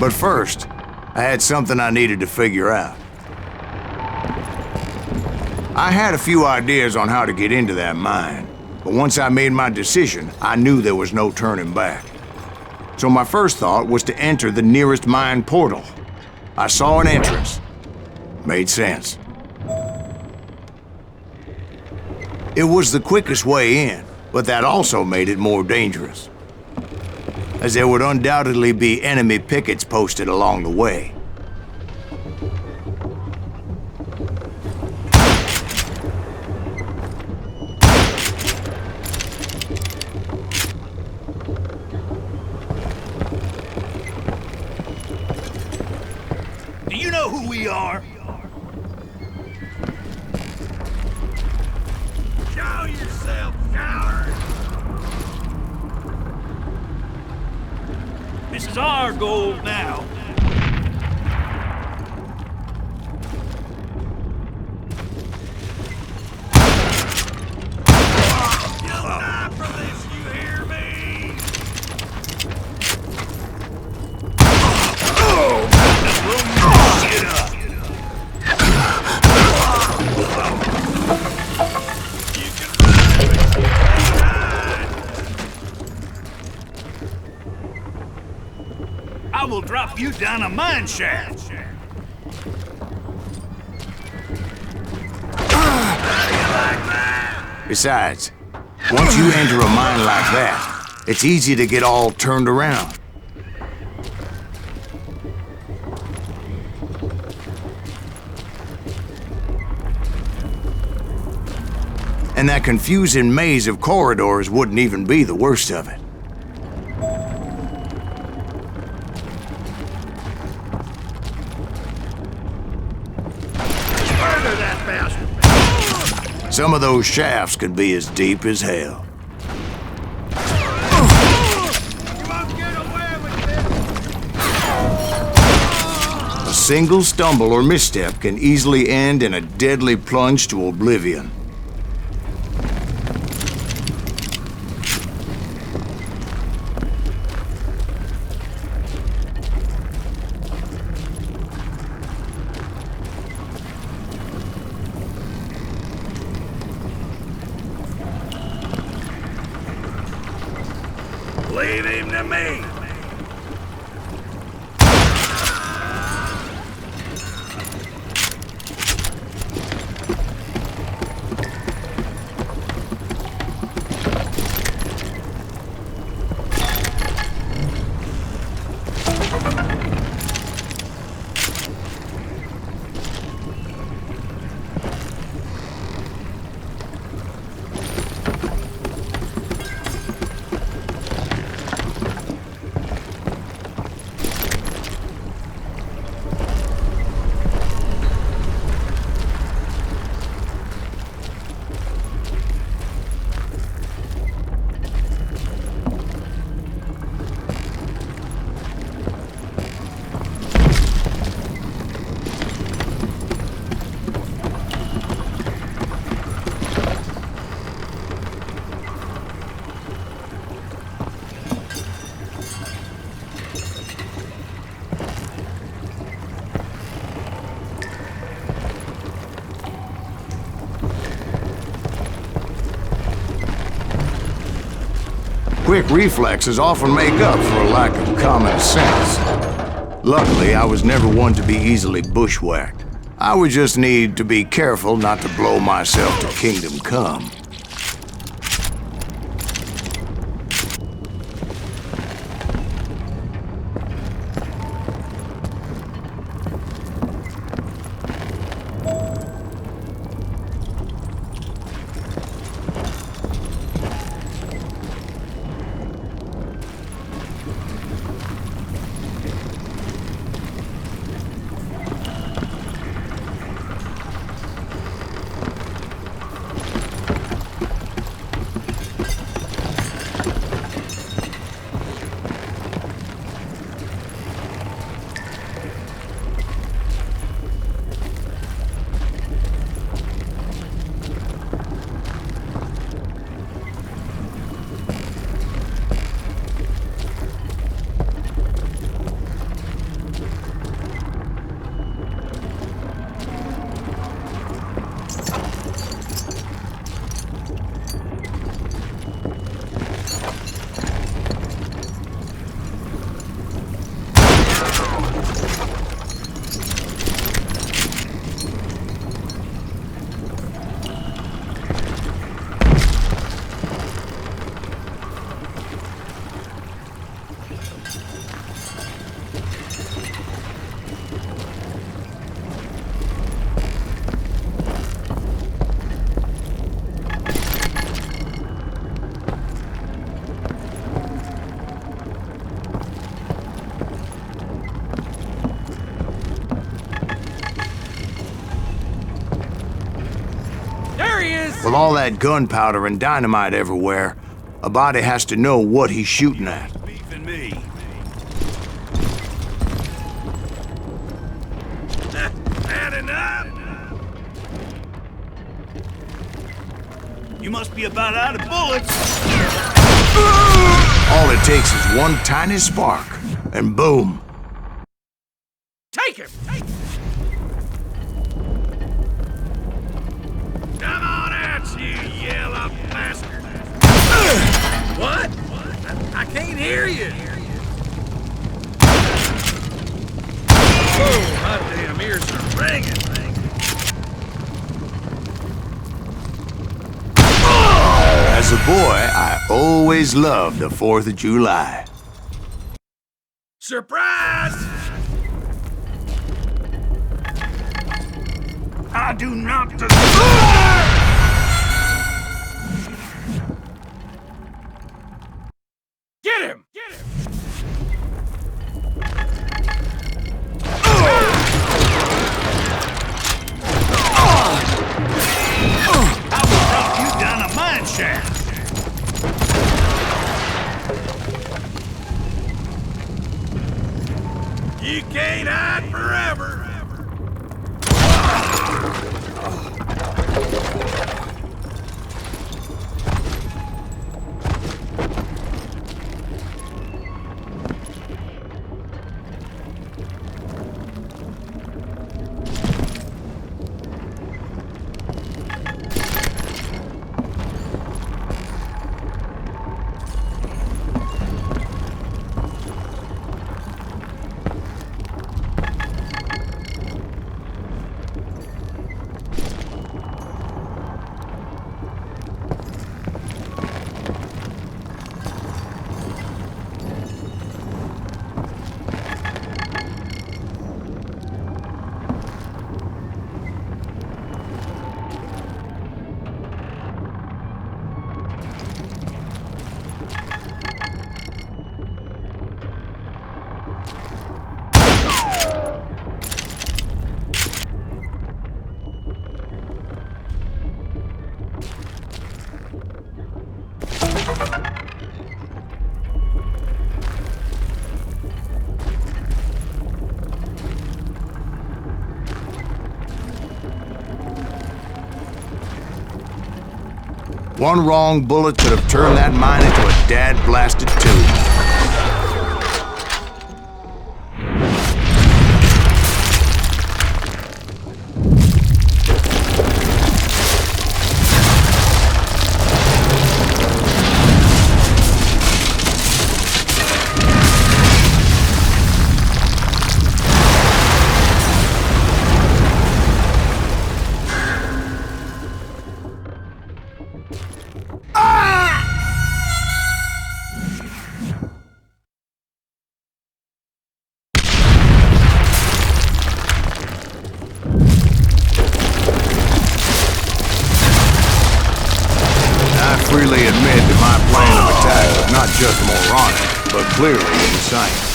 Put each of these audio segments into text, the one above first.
But first, I had something I needed to figure out. I had a few ideas on how to get into that mine, but once I made my decision, I knew there was no turning back. So my first thought was to enter the nearest mine portal. I saw an entrance. Made sense. It was the quickest way in, but that also made it more dangerous, as there would undoubtedly be enemy pickets posted along the way. Do you know who we are? Show yourself, coward! This is our gold now. You'll die for this, you hear me? Get up! I will drop you down a mine shaft. Besides, once you enter a mine like that, it's easy to get all turned around. And that confusing maze of corridors wouldn't even be the worst of it. Some of those shafts could be as deep as hell. A single stumble or misstep can easily end in a deadly plunge to oblivion. Leave him to me! Quick reflexes often make up for a lack of common sense. Luckily, I was never one to be easily bushwhacked. I would just need to be careful not to blow myself to kingdom come. With all that gunpowder and dynamite everywhere, a body has to know what he's shooting at. Beefing me. Had enough? You must be about out of bullets. All it takes is one tiny spark, and boom. Take him! Come on out, you yellow bastard! What? I can't hear you! Oh, my damn ears are ringing. As a boy, I always loved the 4th of July. Surprise! I do not Get him! Get him! I will drop you down a mine shaft! You can't hide forever! One wrong bullet could have turned that mine into a dad-blasted tomb. Freely admit that my plan of attack was not just moronic, but clearly insane.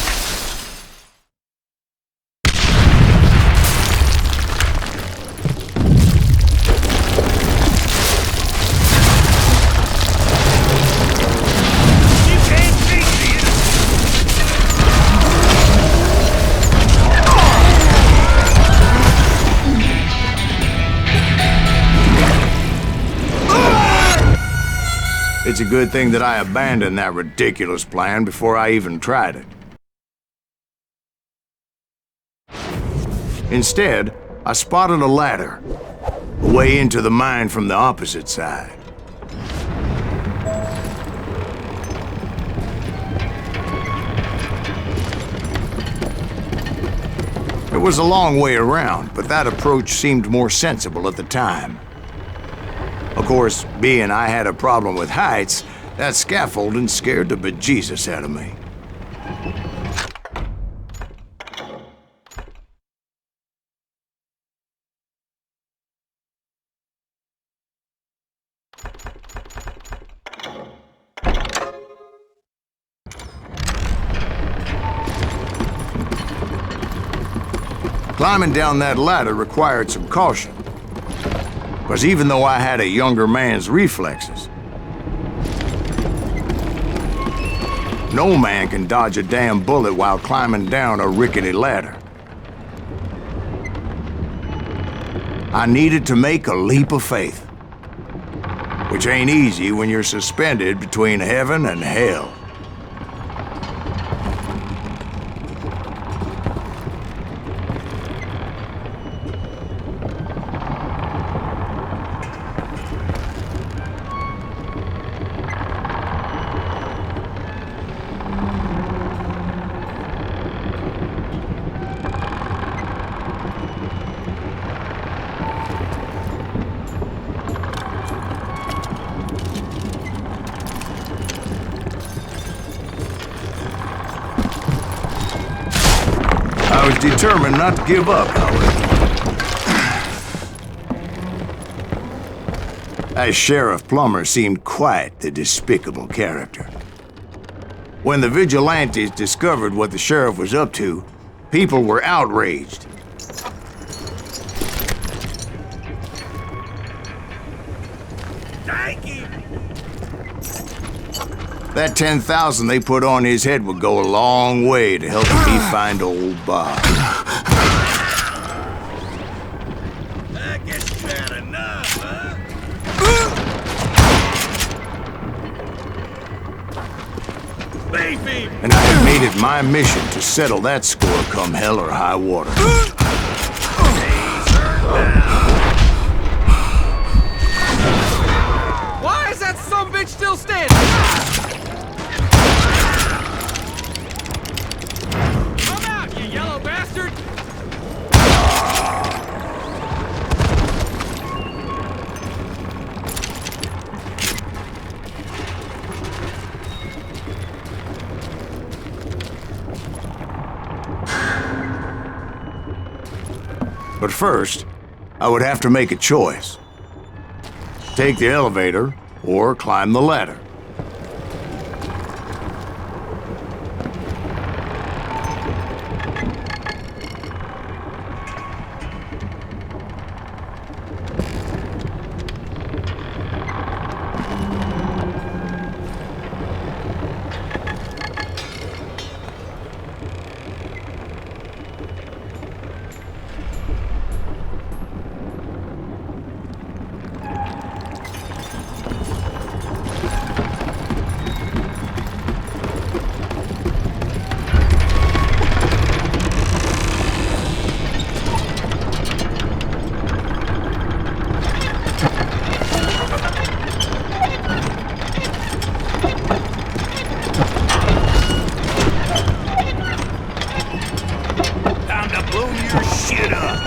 It's a good thing that I abandoned that ridiculous plan before I even tried it. Instead, I spotted a ladder, a way into the mine from the opposite side. It was a long way around, but that approach seemed more sensible at the time. Of course, being I had a problem with heights, that scaffolding scared the bejesus out of me. Climbing down that ladder required some caution. Because even though I had a younger man's reflexes, no man can dodge a damn bullet while climbing down a rickety ladder. I needed to make a leap of faith, which ain't easy when you're suspended between heaven and hell. I was determined not to give up, however. As Sheriff Plummer seemed quite the despicable character. When the vigilantes discovered what the sheriff was up to, people were outraged. Thank you. That 10,000 they put on his head would go a long way to helping me find old Bob. I guess you had enough, huh? Leave him! And I had made it my mission to settle that score come hell or high water. Why is that sumbitch still standing? Come out, you yellow bastard! But first, I would have to make a choice. Take the elevator or climb the ladder. Time to blow your shit up!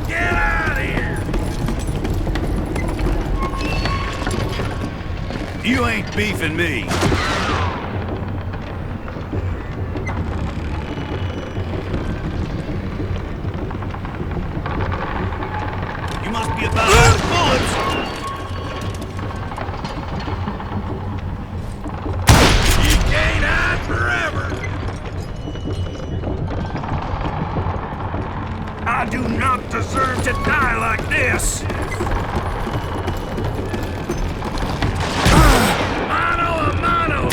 Get out of here! You ain't beefing me. You must be about out of bullets. You can't hide forever. I do not deserve to die like this. Mano a mano.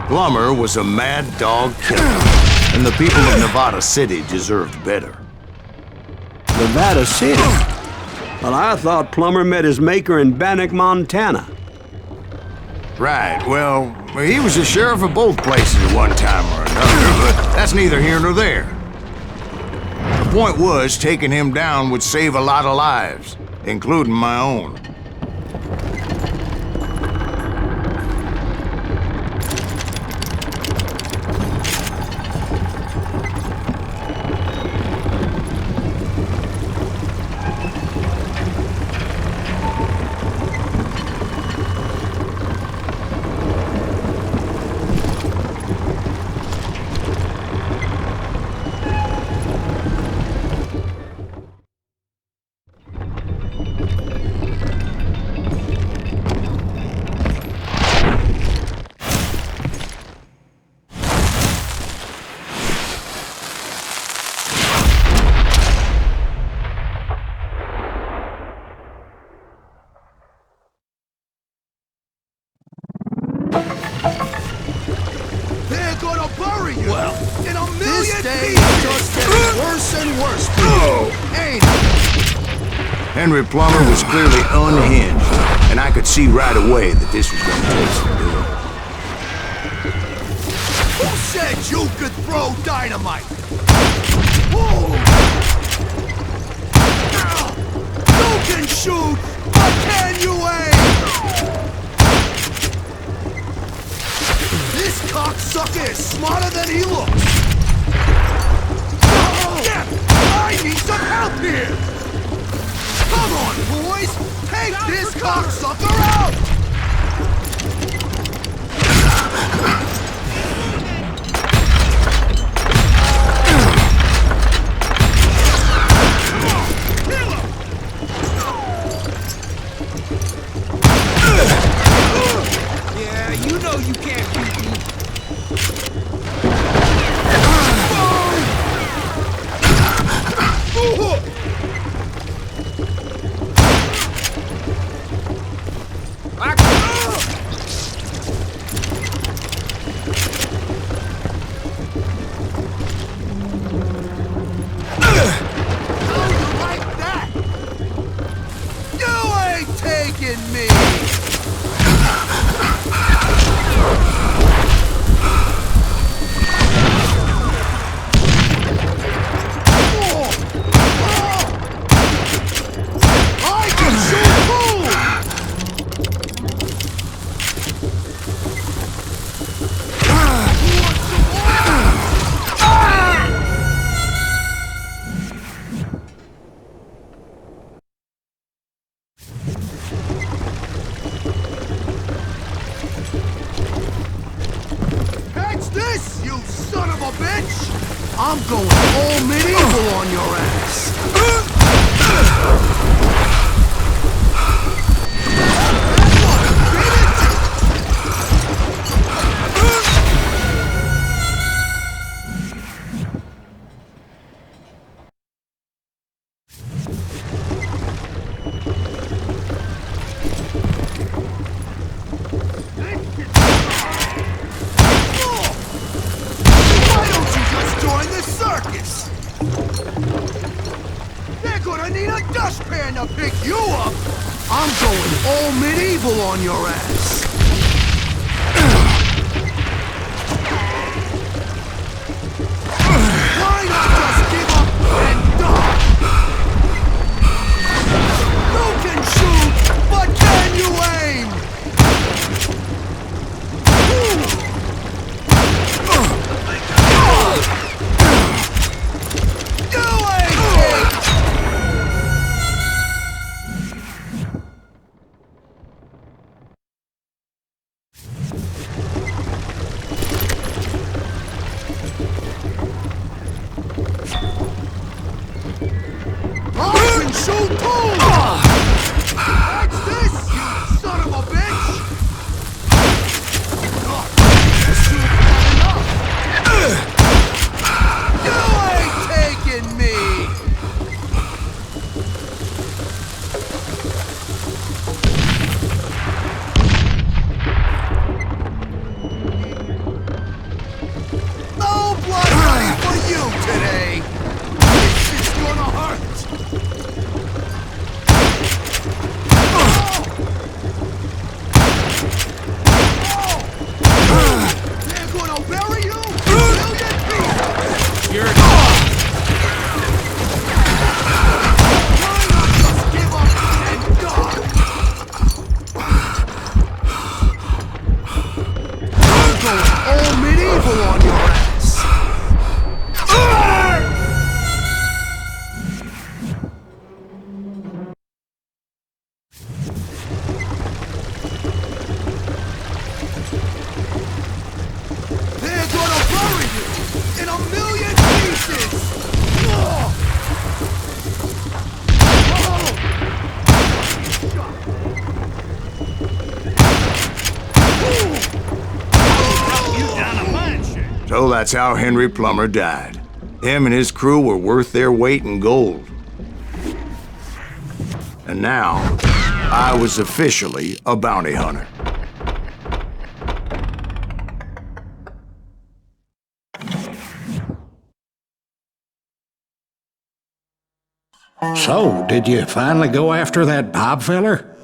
Plummer was a mad dog killer, and the people of Nevada City deserved better. Nevada City? Well, I thought Plummer met his maker in Bannock, Montana. Right, well, he was the sheriff of both places at one time or another, but that's neither here nor there. The point was, taking him down would save a lot of lives, including my own. ain't it? Henry Plummer was clearly unhinged, and I could see right away that this was going to take some doing. Who said you could throw dynamite? Whoa! You can shoot, but can you aim? This cocksucker is smarter than he looks. Yeah, I need some help here. Come on, boys, take this cocksucker out. Yeah, you know you can't beat me. Like that? You ain't taking me. I can shoot too! Catch this, you son of a bitch! I'm going all medieval on your ass! Why don't you just join the circus? They're gonna need a dustpan to pick you up! I'm going all medieval on your ass! Why not just give up and die? You can shoot, but can you aim? You ain't it! I can shoot too! Catch this, you son of a bitch! You ain't taking me! No blood money for you today! This is gonna hurt! They're gonna bury you in a million pieces! You're Why not just give up and die? I'm going all medieval on your ass! They're gonna bury you in a million pieces! Oh! So that's how Henry Plummer died. Him and his crew were worth their weight in gold. And now, I was officially a bounty hunter. So, did you finally go after that Bob feller?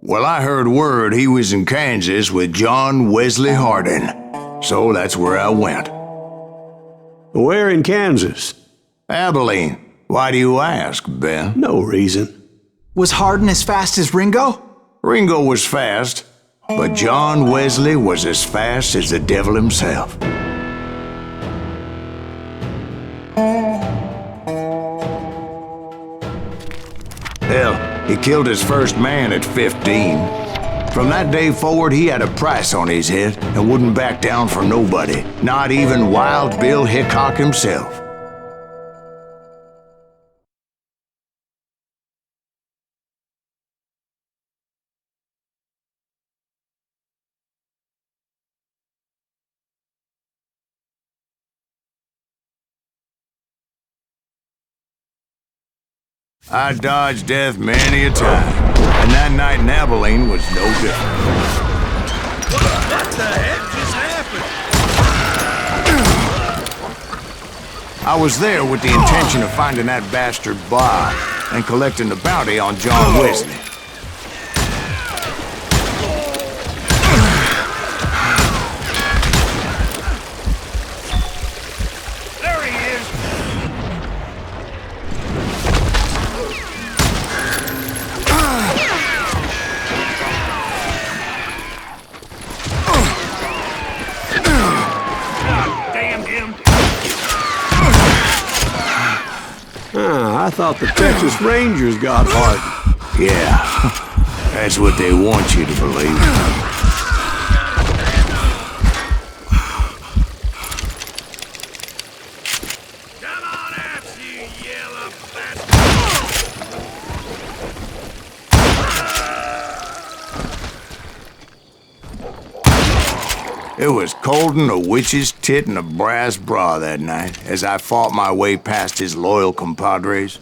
Well, I heard word he was in Kansas with John Wesley Hardin, so that's where I went. Where in Kansas? Abilene. Why do you ask, Ben? No reason. Was Hardin as fast as Ringo? Ringo was fast, but John Wesley was as fast as the devil himself. Hell, he killed his first man at 15. From that day forward, he had a price on his head and wouldn't back down for nobody, not even Wild Bill Hickok himself. I dodged death many a time, and that night in Abilene was no different. What the heck just happened? I was there with the intention of finding that bastard Bob and collecting the bounty on John Wesley. There he is! Damn him! I thought the Texas Rangers got Hardin. Yeah, that's what they want you to believe. Come on out, you yellow bastard! It was cold in a witch's tit and a brass bra that night as I fought my way past his loyal compadres.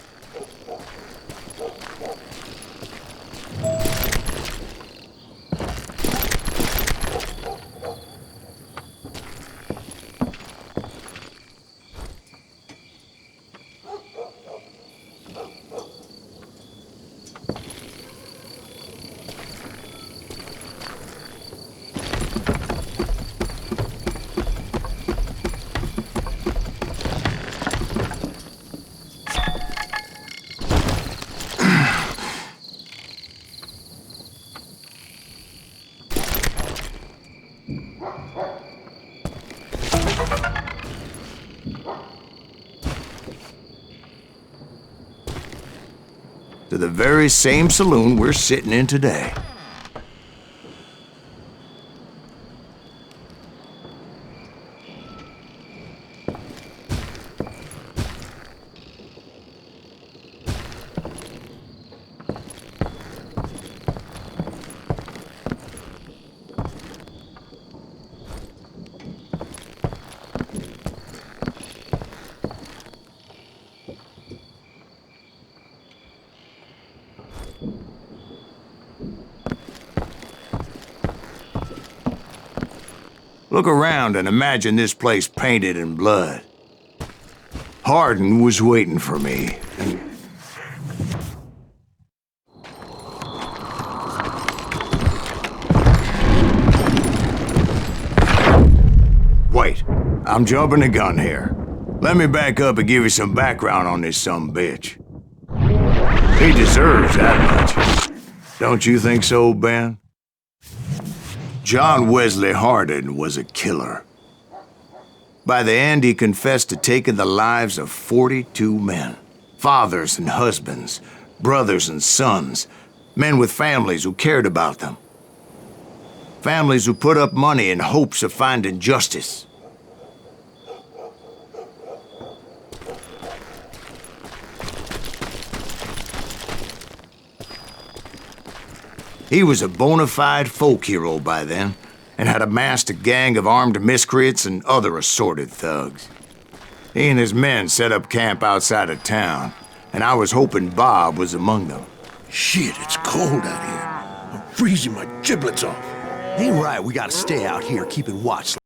To the very same saloon we're sitting in today. Look around and imagine this place painted in blood. Hardin was waiting for me. Wait, I'm jumping the gun here. Let me back up and give you some background on this sumbitch. He deserves that much. Don't you think so, Ben? John Wesley Hardin was a killer. By the end, he confessed to taking the lives of 42 men. Fathers and husbands, brothers and sons, men with families who cared about them. Families who put up money in hopes of finding justice. He was a bona fide folk hero by then, and had amassed a gang of armed miscreants and other assorted thugs. He and his men set up camp outside of town, and I was hoping Bob was among them. Shit, it's cold out here. I'm freezing my giblets off. Ain't right, we gotta stay out here keeping watch.